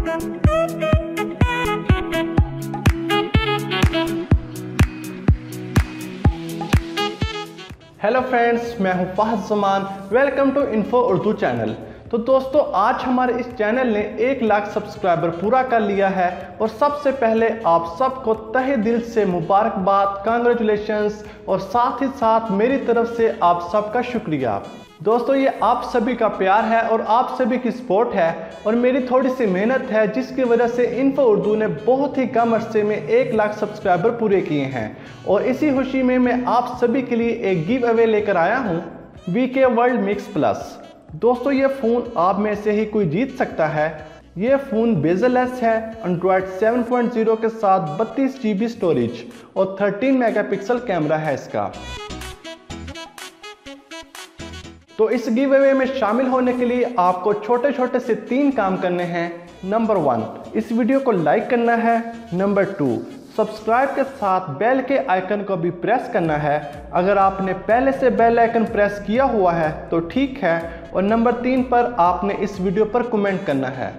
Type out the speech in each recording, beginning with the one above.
Hello friends, मैं हूं Fahad Zaman. Welcome to info Urdu channel. तो दोस्तों, आज हमारे इस चैनल ने 1 लाख सब्सक्राइबर पूरा कर लिया है और सबसे पहले आप सबको तहे दिल से मुबारकबाद, कांग्रेचुलेशंस और साथ ही साथ मेरी तरफ से आप सबका शुक्रिया। दोस्तों, ये आप सभी का प्यार है और आप सभी की सपोर्ट है और मेरी थोड़ी सी मेहनत है, जिसकी वजह से इन्फो उर्दू ने बहुत ही कम अरसे में 1 लाख सब्सक्राइबर पूरे किए हैं। और इसी खुशी में मैं आप सभी के लिए एक गिव अवे लेकर आया हूँ, वीके वर्ल्ड मिक्स प्लस। दोस्तों, ये फ़ोन आप में से ही कोई जीत सकता है। ये फ़ोन बेजलेस है, एंड्रॉयड 7.0 के साथ 32 GB स्टोरेज और 13 मेगापिक्सल कैमरा है इसका। तो इस गिव अवे में शामिल होने के लिए आपको छोटे छोटे से 3 काम करने हैं। नंबर 1, इस वीडियो को लाइक करना है। नंबर 2, सब्सक्राइब के साथ बेल के आइकन को भी प्रेस करना है। अगर आपने पहले से बेल आइकन प्रेस किया हुआ है तो ठीक है। और नंबर 3 पर आपने इस वीडियो पर कमेंट करना है।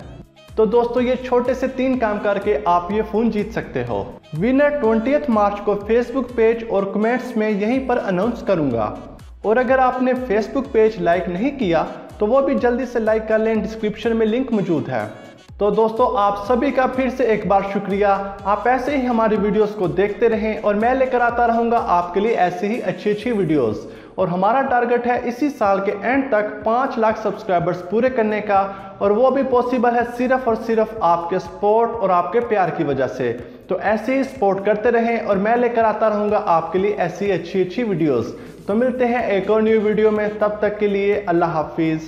तो दोस्तों, ये छोटे से 3 काम करके आप ये फ़ोन जीत सकते हो। विनर 20 मार्च को फेसबुक पेज और कमेंट्स में यहीं पर अनाउंस करूँगा। और अगर आपने फेसबुक पेज लाइक नहीं किया तो वो भी जल्दी से लाइक कर लें, डिस्क्रिप्शन में लिंक मौजूद है। तो दोस्तों, आप सभी का फिर से एक बार शुक्रिया। आप ऐसे ही हमारी वीडियोस को देखते रहें और मैं लेकर आता रहूँगा आपके लिए ऐसे ही अच्छी वीडियोस। और हमारा टारगेट है इसी साल के एंड तक 5 लाख सब्सक्राइबर्स पूरे करने का, और वो भी पॉसिबल है सिर्फ और सिर्फ आपके सपोर्ट और आपके प्यार की वजह से। तो ऐसे ही सपोर्ट करते रहें और मैं लेकर आता रहूँगा आपके लिए ऐसी अच्छी वीडियोज़। तो मिलते हैं एक और न्यू वीडियो में, तब तक के लिए अल्लाह हाफिज़।